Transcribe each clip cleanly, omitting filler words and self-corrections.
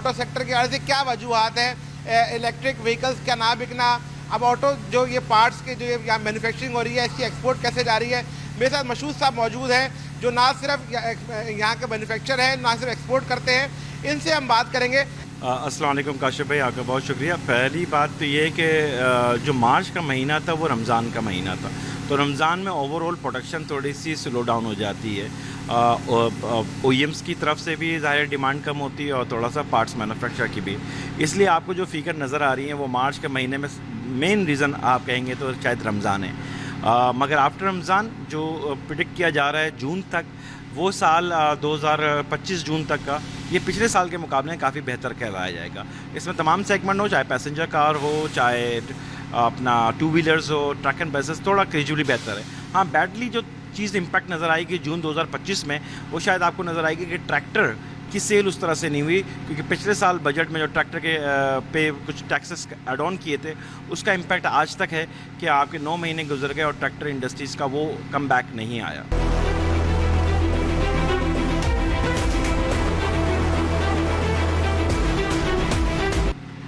Auto sector के हवाले से क्या वजूहत है, इलेक्ट्रिक व्हीकल्स क्या ना बिकना, अब ऑटो जो ये पार्ट्स के जो यहाँ मैन्युफैक्चरिंग हो रही है इसकी एक्सपोर्ट कैसे जा रही है। मेरे साथ मशहूर साहब मौजूद हैं जो ना सिर्फ यहाँ के मैन्युफैक्चर हैं, ना सिर्फ एक्सपोर्ट करते हैं, इनसे हम बात करेंगे। अस्सलाम वालेकुम काशिफ भाई, आपका बहुत शुक्रिया। पहली बात तो ये कि जो मार्च का महीना था वो रमज़ान का महीना था, तो रमज़ान में ओवरऑल प्रोडक्शन थोड़ी सी स्लो डाउन हो जाती है। OEMs की तरफ से भी ज़ाहिर डिमांड कम होती है और थोड़ा सा पार्ट्स मैन्युफैक्चर की भी, इसलिए आपको जो फ़िगर नज़र आ रही है वो मार्च के महीने में मेन रीज़न आप कहेंगे तो शायद रमज़ान है। मगर आफ्टर रमज़ान जो प्रिडिक्ट किया जा रहा है जून तक, वो साल 2025 जून तक का ये पिछले साल के मुकाबले काफ़ी बेहतर कहलाया जाएगा। इसमें तमाम सेगमेंट हो, चाहे पैसेंजर कार हो, चाहे अपना टू व्हीलर्स हो, ट्रक एंड बसेस, थोड़ा ग्रेजुअली बेहतर है। हाँ, बैडली जो चीज़ इम्पैक्ट नज़र आएगी जून 2025 में, वो शायद आपको नज़र आएगी कि ट्रैक्टर की सेल उस तरह से नहीं हुई, क्योंकि पिछले साल बजट में जो ट्रैक्टर के पे कुछ टैक्सेस एड ऑन किए थे, उसका इम्पैक्ट आज तक है कि आपके 9 महीने गुजर गए और ट्रैक्टर इंडस्ट्रीज़ का वो कम बैक नहीं आया।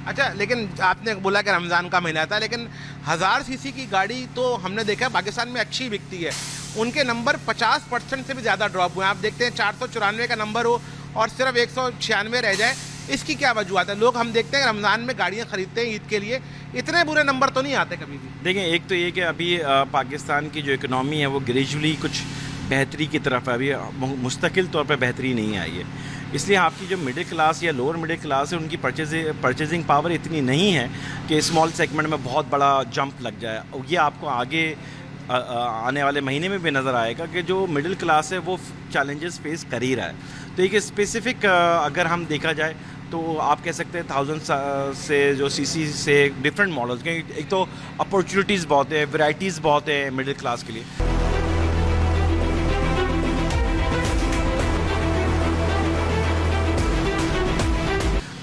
अच्छा, लेकिन आपने बोला कि रमज़ान का महीना था, लेकिन 1000 सीसी की गाड़ी तो हमने देखा पाकिस्तान में अच्छी बिकती है, उनके नंबर 50% से भी ज़्यादा ड्रॉप हुए। आप देखते हैं 494 का नंबर हो और सिर्फ 196 रह जाए, इसकी क्या वजूहत है? लोग हम देखते हैं रमज़ान में गाड़ियाँ ख़रीदते हैं ईद के लिए, इतने बुरे नंबर तो नहीं आते कभी भी। देखें, एक तो ये कि अभी पाकिस्तान की जो इकनॉमी है वो ग्रेजुअली कुछ बेहतरी की तरफ है, अभी मुस्तकिल तौर पर बेहतरी नहीं आई है, इसलिए आपकी जो मिडिल क्लास या लोअर मिडिल क्लास है उनकी परचेजिंग पावर इतनी नहीं है कि स्मॉल सेगमेंट में बहुत बड़ा जंप लग जाए। और ये आपको आगे आने वाले महीने में भी नज़र आएगा कि जो मिडिल क्लास है वो चैलेंजेस फेस कर ही रहा है। तो एक स्पेसिफ़िक अगर हम देखा जाए तो आप कह सकते हैं 1000 से जो सीसी से डिफरेंट मॉडल्स के, एक तो अपॉर्चुनिटीज़ बहुत है, वैरायटीज़ बहुत है मिडिल क्लास के लिए।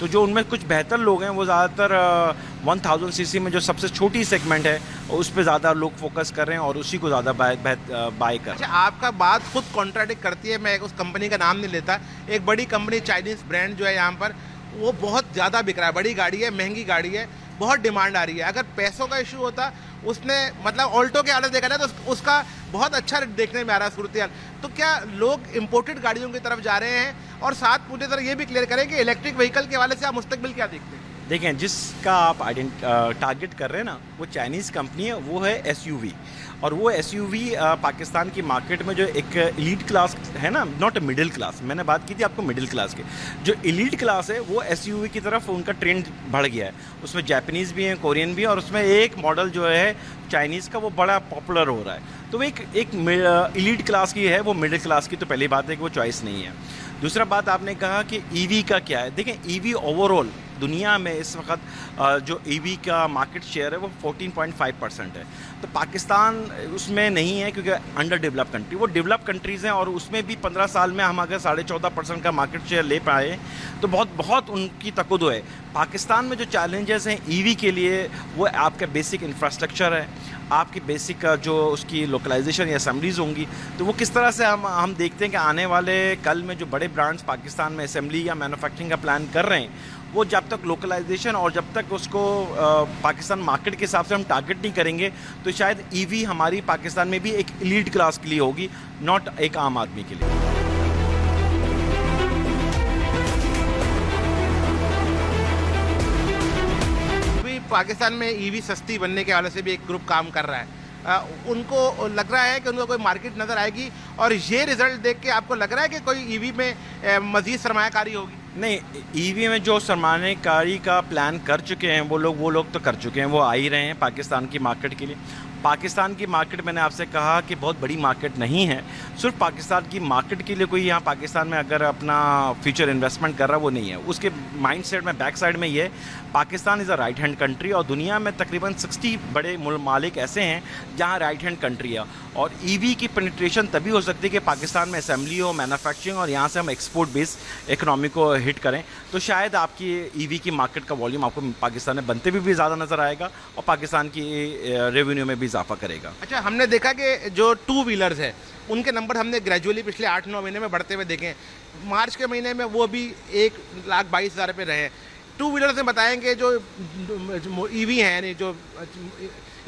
तो जो उनमें कुछ बेहतर लोग हैं वो ज़्यादातर 1000 सीसी में जो सबसे छोटी सेगमेंट है उस पर ज़्यादा लोग फोकस कर रहे हैं और उसी को ज़्यादा बाय कर। अच्छा, आपका बात खुद कॉन्ट्राडिक्ट करती है, मैं उस कंपनी का नाम नहीं लेता, एक बड़ी कंपनी चाइनीज़ ब्रांड जो है यहाँ पर वो बहुत ज़्यादा बिक रहा है, बड़ी गाड़ी है, महंगी गाड़ी है, बहुत डिमांड आ रही है। अगर पैसों का इशू होता, उसने मतलब ऑल्टो के हालत देखा जाए तो उसका बहुत अच्छा देखने में आ रहा है सूरत हाल। तो क्या लोग इम्पोर्टेड गाड़ियों की तरफ जा रहे हैं? और साथ मुझे ज़रा ये भी क्लियर करें कि इलेक्ट्रिक व्हीकल के हवाले से आप मुस्तकबिल क्या देखते हैं? देखें, जिसका आप टारगेट कर रहे हैं ना, वो चाइनीज़ कंपनी है, वो है SUV। और वो SUV पाकिस्तान की मार्केट में जो एक एलीट क्लास है ना, नॉट मिडिल क्लास, मैंने बात की थी आपको मिडिल क्लास के, जो एलीट क्लास है वो SUV की तरफ उनका ट्रेंड बढ़ गया है। उसमें जापानीज़ भी हैं, कोरियन भी हैं, और उसमें एक मॉडल जो है चाइनीज़ का वो बड़ा पॉपुलर हो रहा है। तो वो एक एलीट क्लास की है, वो मिडिल क्लास की तो पहली बात है कि वो चॉइस नहीं है। दूसरा बात आपने कहा कि EV का क्या है। देखें, EV ओवरऑल दुनिया में इस वक्त जो EV का मार्केट शेयर है वो 14.5% है, तो पाकिस्तान उसमें नहीं है क्योंकि अंडर डेवलप कंट्री, वो डेवलप कंट्रीज़ हैं, और उसमें भी 15 साल में हम अगर 14.5% का मार्केट शेयर ले पाए तो बहुत उनकी तकद्दो है। पाकिस्तान में जो चैलेंजेस हैं EV के लिए, वो आपका बेसिक इंफ्रास्ट्रक्चर है, आपकी बेसिक जो उसकी लोकलाइजेशन या असेंबलीज होंगी, तो वो किस तरह से हम देखते हैं कि आने वाले कल में जो बड़े ब्रांड्स पाकिस्तान में असेंबली या मैन्युफैक्चरिंग का प्लान कर रहे हैं, वो जब तक लोकलाइजेशन और जब तक उसको पाकिस्तान मार्केट के हिसाब से हम टारगेट नहीं करेंगे, तो शायद EV हमारी पाकिस्तान में भी एक एलीट क्लास के लिए होगी, नॉट एक आम आदमी के लिए। पाकिस्तान में EV सस्ती बनने के हवाले से भी एक ग्रुप काम कर रहा है, उनको लग रहा है कि उनको कोई मार्केट नज़र आएगी, और ये रिज़ल्ट देख के आपको लग रहा है कि कोई EV में मज़ीद सरमायाकारी होगी? नहीं, EV में जो सरमायाकारी का प्लान कर चुके हैं वो लोग तो कर चुके हैं, वो आ ही रहे हैं पाकिस्तान की मार्केट के लिए। पाकिस्तान की मार्केट, मैंने आपसे कहा कि बहुत बड़ी मार्केट नहीं है, सिर्फ पाकिस्तान की मार्केट के लिए कोई यहाँ पाकिस्तान में अगर अपना फ्यूचर इन्वेस्टमेंट कर रहा है वो नहीं है। उसके माइंड सेट में, बैक साइड में ये Pakistan is a right hand country, और दुनिया में तकरीबन 60 बड़े ममालिक ऐसे हैं जहाँ राइट हैंड कंट्री है, और ईवी की पेनिट्रेशन तभी हो सकती है कि पाकिस्तान में असेंबली हो, मैन्युफैक्चरिंग, और यहाँ से हम एक्सपोर्ट बेस्ड इकोनॉमी को हिट करें, तो शायद आपकी ईवी की मार्केट का वॉल्यूम आपको पाकिस्तान में बनते भी ज़्यादा नज़र आएगा और पाकिस्तान की रेवेन्यू में भी इजाफा करेगा। अच्छा, हमने देखा कि जो टू व्हीलर्स है उनके नंबर हमने ग्रेजुअली पिछले 8-9 महीने में बढ़ते हुए देखे हैं। मार्च के महीने में वो भी 1,22,000 पे रहे हैं। टू व्हीलर्स में बताएंगे जो ईवी हैं, यानी जो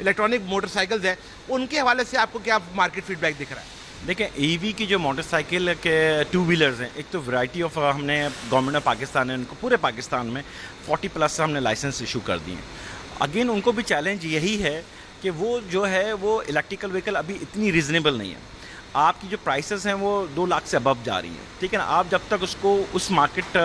इलेक्ट्रॉनिक मोटरसाइकिल्स हैं, उनके हवाले से आपको क्या मार्केट फीडबैक दिख रहा है? देखिए, ईवी की जो मोटरसाइकिल के टू व्हीलर्स हैं, एक तो वैरायटी ऑफ हमने गवर्नमेंट ऑफ पाकिस्तान है उनको पूरे पाकिस्तान में 40+ हमने लाइसेंस इशू कर दिए हैं। अगेन उनको भी चैलेंज यही है कि वो जो है वो इलेक्ट्रिकल व्हीकल अभी इतनी रीज़नेबल नहीं है। आपकी जो प्राइसेस हैं वो 2 लाख से अबव जा रही हैं, ठीक है ना। आप जब तक उसको उस मार्केट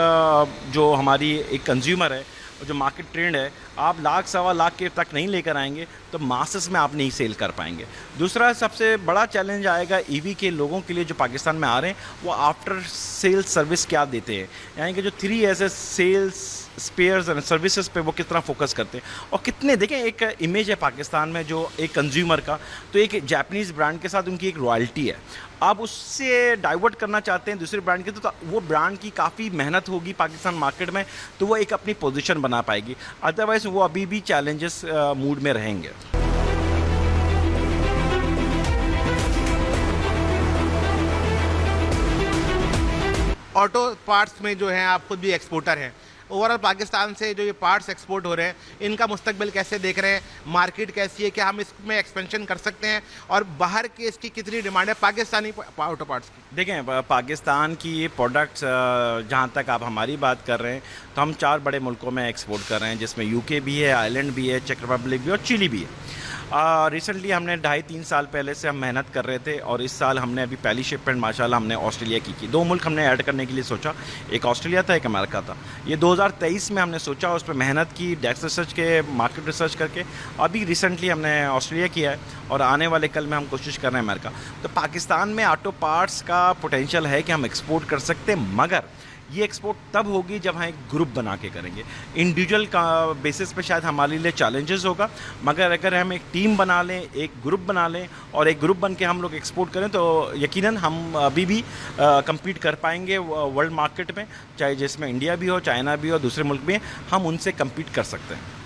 जो हमारी एक कंज्यूमर है और जो मार्केट ट्रेंड है, आप लाख सवा लाख के तक नहीं लेकर आएंगे तो मासेस में आप नहीं सेल कर पाएंगे। दूसरा सबसे बड़ा चैलेंज आएगा ईवी के लोगों के लिए जो पाकिस्तान में आ रहे हैं, वो आफ्टर सेल सर्विस क्या देते हैं, यानी कि जो 3 सेल्स स्पेयर्स एंड सर्विसेज पे वो कितना फोकस करते हैं और कितने। देखें, एक इमेज है पाकिस्तान में जो एक कंज्यूमर का, तो एक जापानीज़ ब्रांड के साथ उनकी एक रॉयल्टी है। आप उससे डाइवर्ट करना चाहते हैं दूसरे ब्रांड के, तो वो ब्रांड की काफ़ी मेहनत होगी पाकिस्तान मार्केट में, तो वो एक अपनी पोजीशन बना पाएगी। अदरवाइज़ वो अभी भी चैलेंजेस मूड में रहेंगे। ऑटो पार्ट्स में जो है आप खुद भी एक्सपोर्टर हैं, ओवरऑल पाकिस्तान से जो ये पार्ट्स एक्सपोर्ट हो रहे हैं, इनका मुस्तकबिल कैसे देख रहे हैं? मार्केट कैसी है? क्या हम इसमें एक्सपेंशन कर सकते हैं? और बाहर की इसकी कितनी डिमांड है पाकिस्तानी ऑटो पार्ट्स की? देखें, पाकिस्तान की ये प्रोडक्ट्स जहाँ तक आप हमारी बात कर रहे हैं, तो हम 4 बड़े मुल्कों में एक्सपोर्ट कर रहे हैं, जिसमें यूके भी है, आयरलैंड भी है, चेक रिपब्लिक भी और चिली भी है। रिसेंटली हमने 2.5-3 साल पहले से हम मेहनत कर रहे थे और इस साल हमने अभी पहली शिपमेंट माशाल्लाह हमने ऑस्ट्रेलिया की 2 मुल्क हमने ऐड करने के लिए सोचा, एक ऑस्ट्रेलिया था, एक अमेरिका था। ये 2023 में हमने सोचा, उस पर मेहनत की, डेक्स रिसर्च के, मार्केट रिसर्च करके अभी रिसेंटली हमने ऑस्ट्रेलिया किया है और आने वाले कल में हम कोशिश कर रहे हैं अमेरिका। तो पाकिस्तान में ऑटो पार्ट्स का पोटेंशियल है कि हम एक्सपोर्ट कर सकते हैं, मगर ये एक्सपोर्ट तब होगी जब हम एक ग्रुप बना के करेंगे। इंडिविजुअल का बेसिस पे शायद हमारे लिए चैलेंजेस होगा, मगर अगर हम एक टीम बना लें, एक ग्रुप बना लें और एक ग्रुप बन के हम लोग एक्सपोर्ट करें, तो यकीनन हम अभी भी कम्पीट कर पाएंगे वर्ल्ड मार्केट में, चाहे जिसमें इंडिया भी हो, चाइना भी हो, दूसरे मुल्क भी हैं, हम उनसे कम्पीट कर सकते हैं।